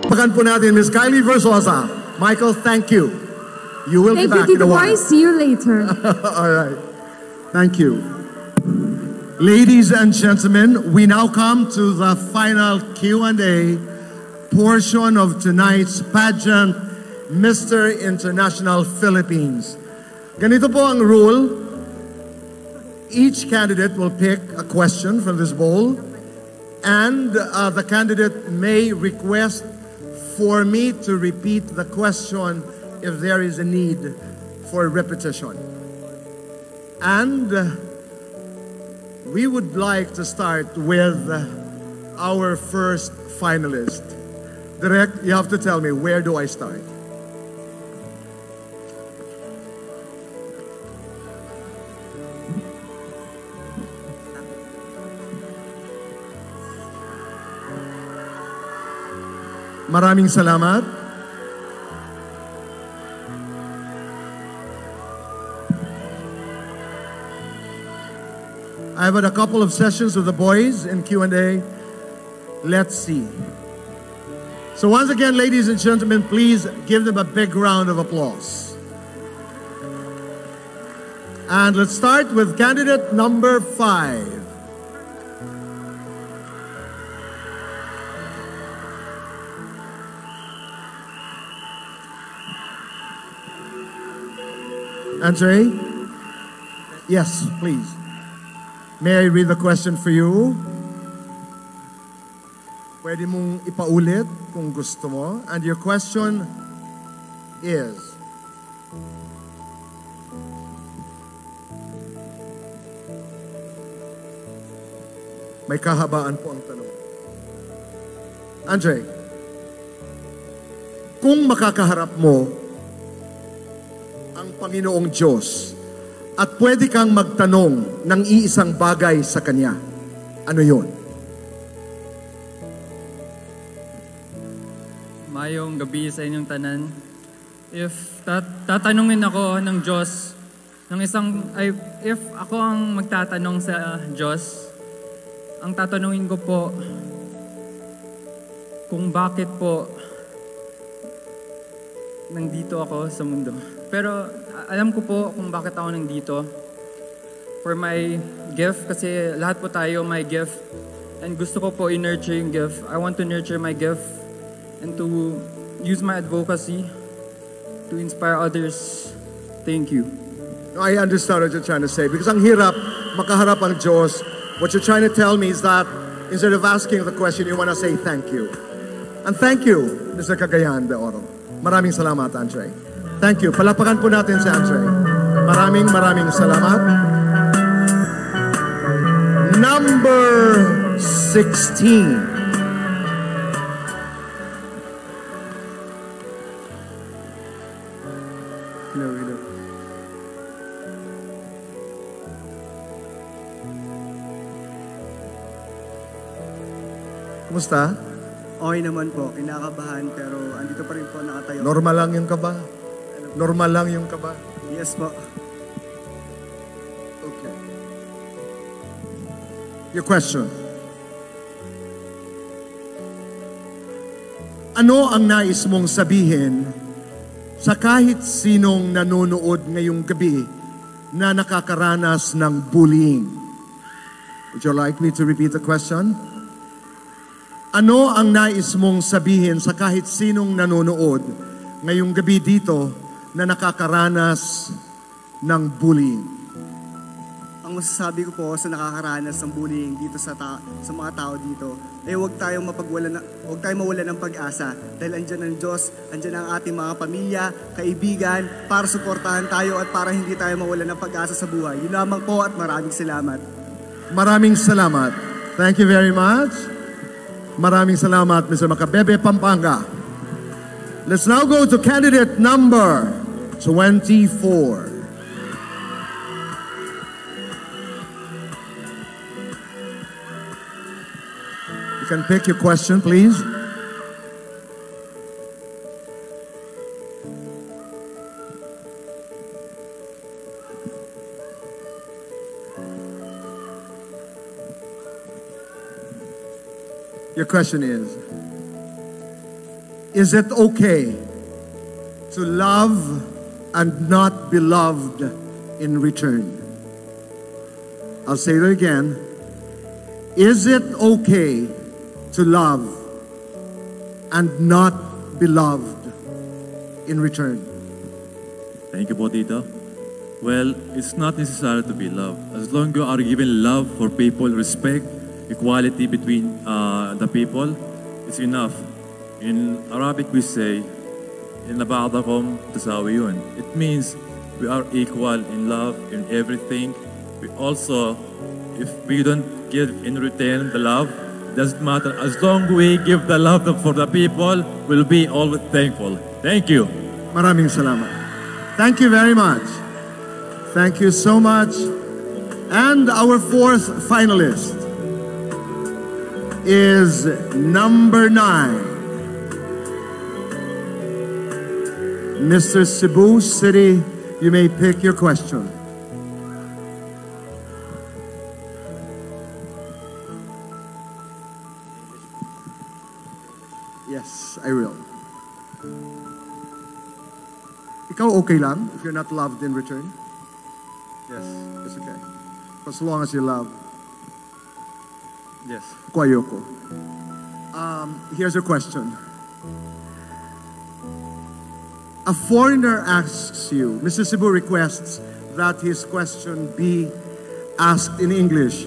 Pakan po natin, Ms. Kylie Versosa. Michael, thank you. You will be back in a while. See you later. All right. Thank you. Ladies and gentlemen, we now come to the final Q&A portion of tonight's pageant, Mr. International Philippines. Ganito po ang rule. Each candidate will pick a question from this bowl, and the candidate may request for me to repeat the question if there is a need for repetition. And we would like to start with our first finalist. Direk, you have to tell me, where do I start? Maraming salamat. I've had a couple of sessions with the boys in Q&A. Let's see. So once again, ladies and gentlemen, please give them a big round of applause. And let's start with candidate number 5. Andre? Yes, please. May I read the question for you? Pwede mong ipaulit kung gusto mo. And your question is, may kahabaan po ang tanong. Andre, kung makakaharap mo ang Panginoong Diyos at pwede kang magtanong ng iisang bagay sa Kanya, ano yun? Mayong gabi sa inyong tanan. If tatanungin ako ng Diyos, if ako ang magtatanong sa Diyos, ang tatanungin ko po kung bakit po nandito ako sa mundo. Pero alam ko po kung bakit ako nandito. For my gift, kasi lahat po tayo may gift. And gusto ko po i-nurture yung gift. I want to nurture my gift and to use my advocacy to inspire others. Thank you. I understand what you're trying to say. Because ang hirap makaharap ang Diyos. What you're trying to tell me is that instead of asking the question, you want to say thank you. And thank you, Mr. Cagayan de Oro. Maraming salamat, Andre. Thank you. Palakpakan po natin si Andre. Maraming salamat. Number 16. Hello. Kumusta? Okay naman po. Kinakabahan pero andito pa rin po nakatayo. Normal lang yung kaba? Normal lang yung kaba? Yes po. Okay. Your question. Ano ang nais mong sabihin sa kahit sinong nanonood ngayong gabi na nakakaranas ng bullying? Would you like me to repeat the question? Ano ang nais mong sabihin sa kahit sinong nanonood ngayong gabi dito na nakakaranas ng bullying? Ang masasabi ko po sa nakakaranas ng bullying dito sa mga tao dito, huwag tayong mawala ng pag-asa dahil andyan ang Diyos, andyan ang ating mga pamilya, kaibigan, para suportahan tayo at para hindi tayo mawala ng pag-asa sa buhay. Yun lamang po at maraming salamat. Maraming salamat. Thank you very much. Maraming salamat, Mr. Macabebe, Pampanga. Let's now go to candidate number 24. You can pick your question, please. Your question is, Is it okay to love and not be loved in return? I'll say that again. Is it okay to love and not be loved in return? Thank you po, Tito. Well, it's not necessary to be loved. As long as you are given love for people, respect, equality between the people, it's enough. In Arabic we say, "Inna ba'dakum tusawiyun." It means we are equal in love, in everything. We also, if we don't give in return the love, doesn't matter. As long as we give the love for the people, we'll be always thankful. Thank you. Maraming salamat. Thank you very much. Thank you so much. And our fourth finalist is number 9. Mr. Cebu City, you may pick your question. Yes, I will. Ikaw okay lang if you're not loved in return? Yes. It's okay. As long as you love. Yes. Kwayoko. Here's your question. A foreigner asks you, Mr. Cebu requests that his question be asked in English.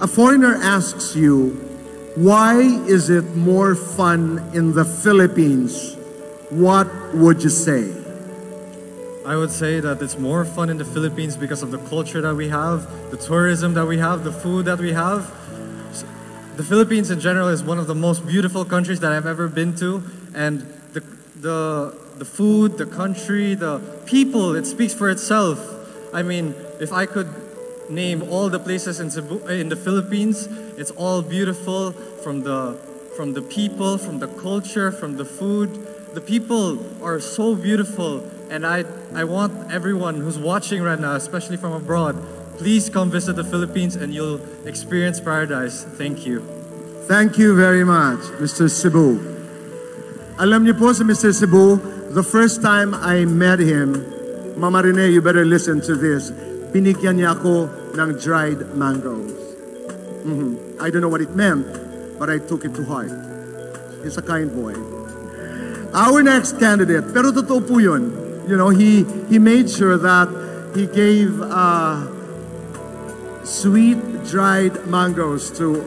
A foreigner asks you, why is it more fun in the Philippines? What would you say? I would say that it's more fun in the Philippines because of the culture that we have, the tourism that we have, the food that we have. The Philippines in general is one of the most beautiful countries that I've ever been to, and the food, the country, the people, it speaks for itself. I mean, if I could name all the places in Cebu, in the Philippines, it's all beautiful from the people, from the culture, from the food. The people are so beautiful, and I want everyone who's watching right now, especially from abroad, please come visit the Philippines and you'll experience paradise. Thank you. Thank you very much, Mr. Cebu. Alam niyo po si Mr. Cebu, the first time I met him, Mama Rene, you better listen to this. Binigyan niya ako ng dried mangoes. I don't know what it meant, but I took it to heart. He's a kind boy. Our next candidate, pero totoo po yun. You know, he made sure that he gave sweet dried mangoes to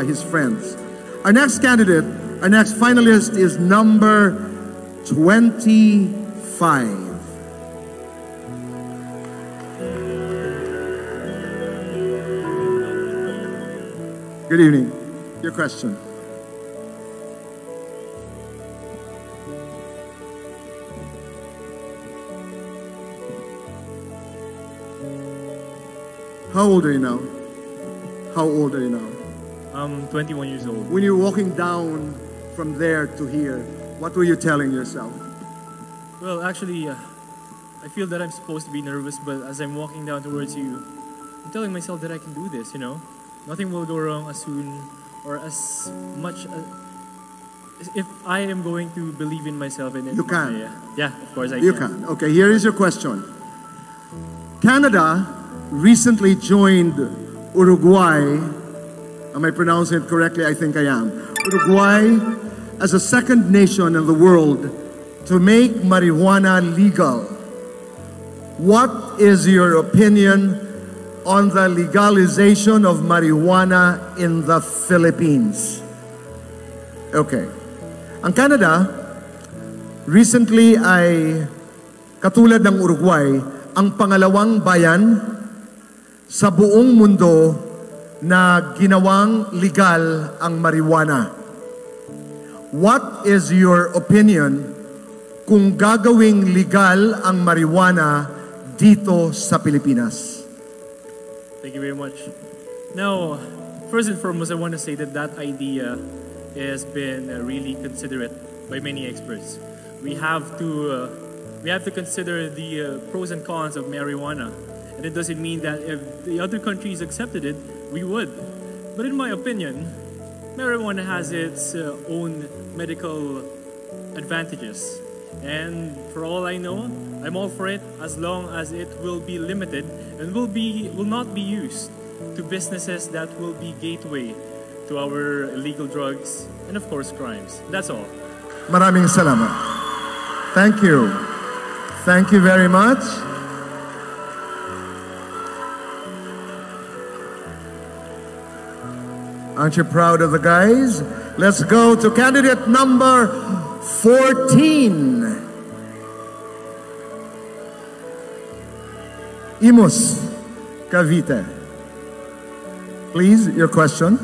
his friends. Our next candidate, our next finalist is number 25. Good evening. Your question. How old are you now? How old are you now? I'm 21 years old. When you're walking down from there to here, what were you telling yourself? Well, actually, I feel that I'm supposed to be nervous, but as I'm walking down towards you, I'm telling myself that I can do this, you know? Nothing will go wrong as soon or as much as if I am going to believe in myself and in You can. yeah, of course I You can. Okay, here is your question. Canada recently joined Uruguay. Am I pronouncing it correctly? I think I am. Uruguay as a second nation in the world to make marijuana legal. What is your opinion on the legalization of marijuana in the Philippines? Okay. Ang Canada, recently ay katulad ng Uruguay, ang pangalawang bayan sa buong mundo na ginawang legal ang marijuana. What is your opinion kung gagawing legal ang marijuana dito sa Pilipinas? Thank you very much. Now, first and foremost, I want to say that that idea has been really considered by many experts. We have to consider the pros and cons of marijuana, and it doesn't mean that if the other countries accepted it, we would. But in my opinion, marijuana has its own medical advantages. And for all I know, I'm all for it as long as it will be limited and will not be used to businesses that will be gateway to our illegal drugs and of course crimes. That's all. Maraming salamat. Thank you. Thank you very much. Aren't you proud of the guys? Let's go to candidate number 14. Imus, Cavite. Please, your question.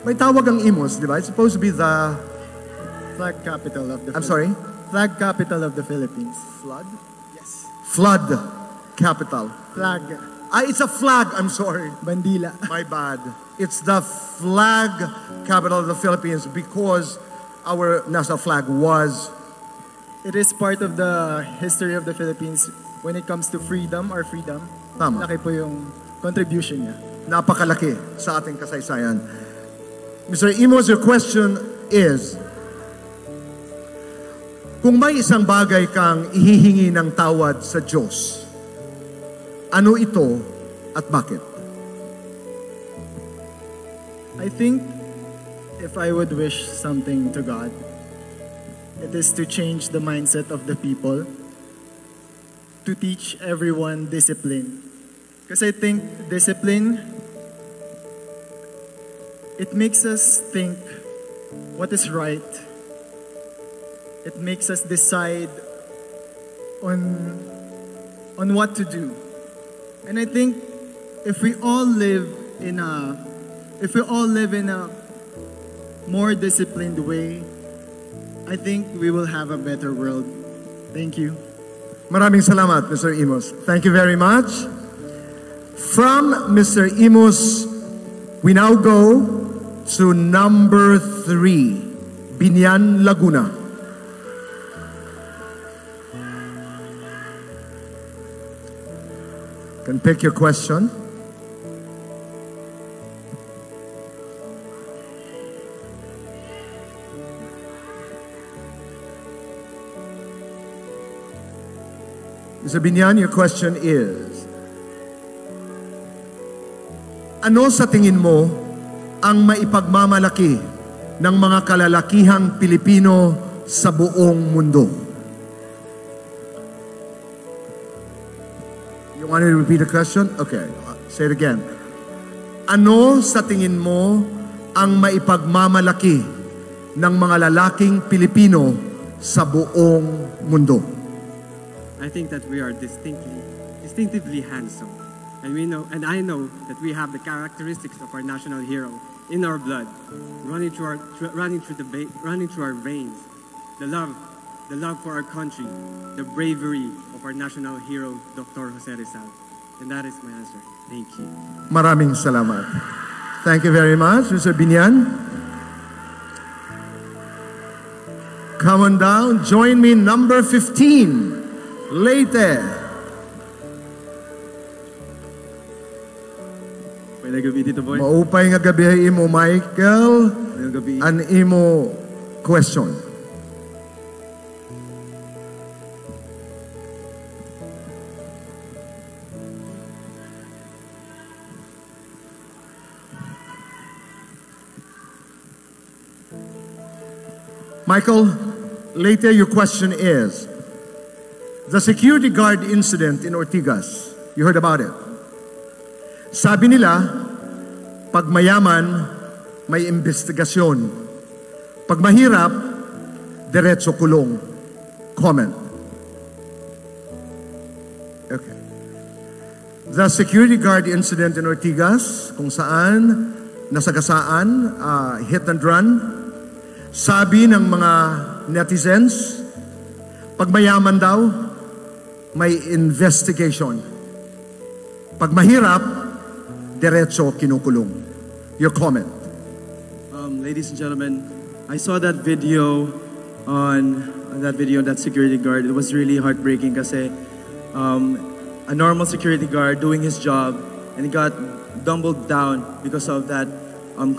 May tawag ang Imus, di ba? It's supposed to be the flag capital of the I'm sorry? Flag capital of the Philippines. Flood? Yes. Flood capital. Flag. It's a flag. I'm sorry. Bandila. My bad. It's the flag capital of the Philippines because our national flag was... It is part of the history of the Philippines when it comes to freedom or freedom. Tama. Laki po yung contribution niya. Napakalaki sa ating kasaysayan. Mr. Imus, your question is, kung may isang bagay kang ihihingi ng tawad sa Diyos, ano ito at bakit? I think if I would wish something to God, it is to change the mindset of the people, to teach everyone discipline. Because I think discipline, it makes us think what is right. It makes us decide on what to do. And I think if we all live in a more disciplined way, I think we will have a better world. Thank you. Maraming salamat, Mr. Imus. Thank you very much. From Mr. Imus, we now go to number 3, Biñan, Laguna. You can pick your question. Mr. Biñan, your question is, ano sa tingin mo ang maipagmamalaki ng mga kalalakihang Pilipino sa buong mundo? You want to repeat the question? Okay, say it again. Ano sa tingin mo ang maipagmamalaki ng mga lalaking Pilipino sa buong mundo? I think that we are distinctively handsome. And I know that we have the characteristics of our national hero in our blood, running through our veins. The love for our country, the bravery of our national hero, Dr. Jose Rizal. And that is my answer. Thank you. Maraming salamat. Thank you very much, Mr. Biñan. Come on down. Join me, number 15. Leyte. May gabi dito, boy. Maupay nga gabi imo, Michael. An imo question. Michael, Leyte, your question is, the security guard incident in Ortigas, you heard about it. Sabi nila, pag mayaman, may investigasyon. Pag mahirap, diretso kulong. Comment. Okay. The security guard incident in Ortigas, kung saan nasagasaan, hit and run, sabi ng mga netizens, pag mayaman daw, may investigation. Pag mahirap, diretso kinukulong. Your comment. Ladies and gentlemen, I saw that video on that security guard. It was really heartbreaking kasi a normal security guard doing his job and he got dumbled down because of that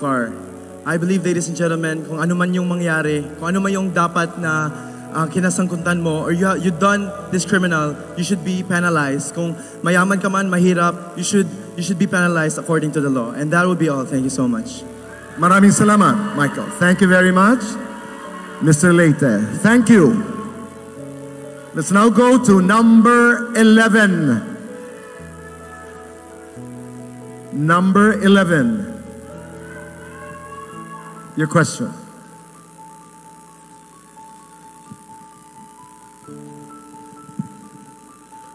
car. I believe, ladies and gentlemen, kung ano man yung mangyari, kung ano man yung dapat na kinasangkutan mo, or you done this criminal, you should be penalized. Kung mayaman ka man, mahirap, you should be penalized according to the law. And that would be all. Thank you so much. Maraming salamat, Michael. Thank you very much, Mr. Leyte. Thank you. Let's now go to number 11. Number 11. Your question.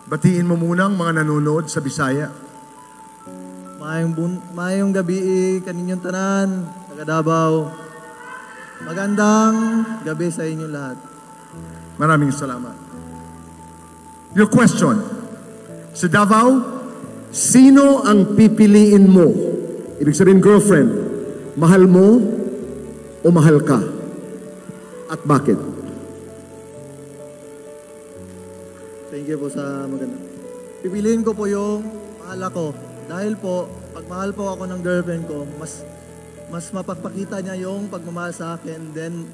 Batiin mo muna ang mga nanonood sa Bisaya. Mayong gabi kaninyong tanan, taga Davao. Magandang gabi sa inyo lahat. Maraming salamat. Your question. Sa Davao, sino ang pipiliin mo? Ibig sabihin, girlfriend, mahal mo o mahal ka? At bakit? Thank you po sa maganda. Pipiliin ko po yung mahal ako. Dahil po, pag mahal po ako ng girlfriend ko, mas mapapakita niya yung pagmamahal sa akin. Then,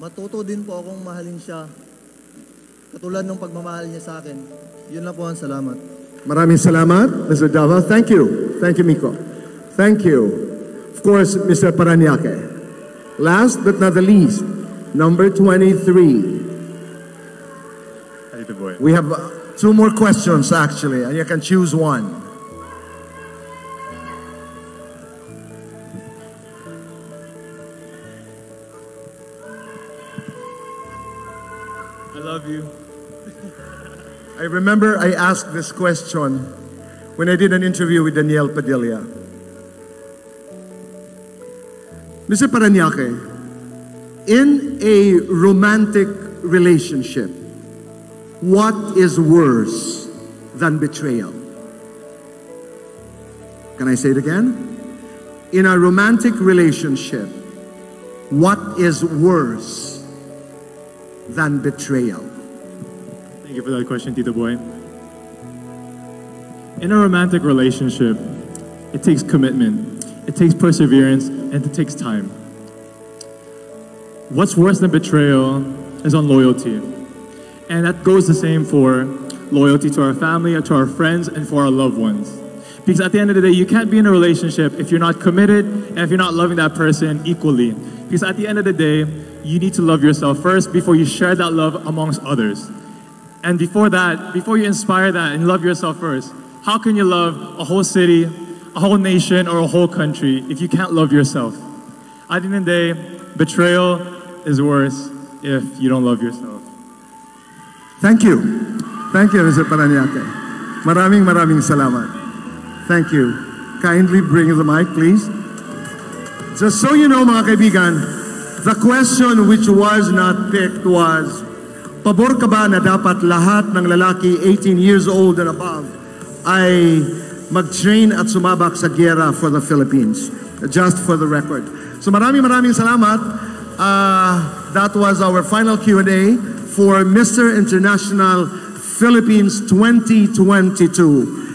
matuto din po akong mahalin siya. Katulad ng pagmamahal niya sa akin. Yun lang po ang salamat. Maraming salamat, Mr. Davao. Thank you. Thank you, Mico. Thank you. Of course, Mr. Paranaque. Last but not the least, number 23. We have 2 more questions, actually, and you can choose one. I love you. I remember I asked this question when I did an interview with Daniel Padilla. Mr. Paranaque, in a romantic relationship, what is worse than betrayal? Can I say it again? In a romantic relationship, what is worse than betrayal? Thank you for that question, Tito Boy. In a romantic relationship, it takes commitment, it takes perseverance, and it takes time. What's worse than betrayal is unloyalty. And that goes the same for loyalty to our family, to our friends, and for our loved ones. Because at the end of the day, you can't be in a relationship if you're not committed and if you're not loving that person equally. Because at the end of the day, you need to love yourself first before you share that love amongst others. And before that, before you inspire that and love yourself first, how can you love a whole city, a whole nation, or a whole country if you can't love yourself? At the end of the day, betrayal is worse if you don't love yourself. Thank you. Thank you, Mr. Paranaque. Maraming salamat. Thank you. Kindly bring the mic, please. Just so you know, mga kaibigan, the question which was not picked was, pabor ka ba na dapat lahat ng lalaki 18 years old and above ay mag-train at sumabak sa giyera for the Philippines? Just for the record. So maraming salamat. That was our final Q&A for Mr. International Philippines 2022.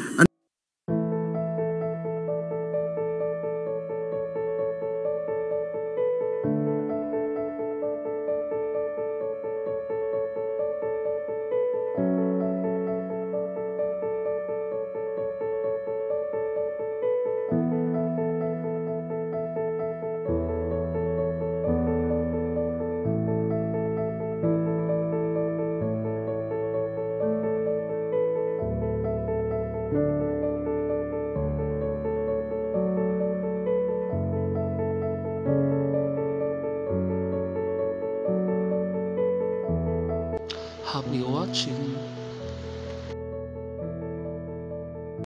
Happy watching.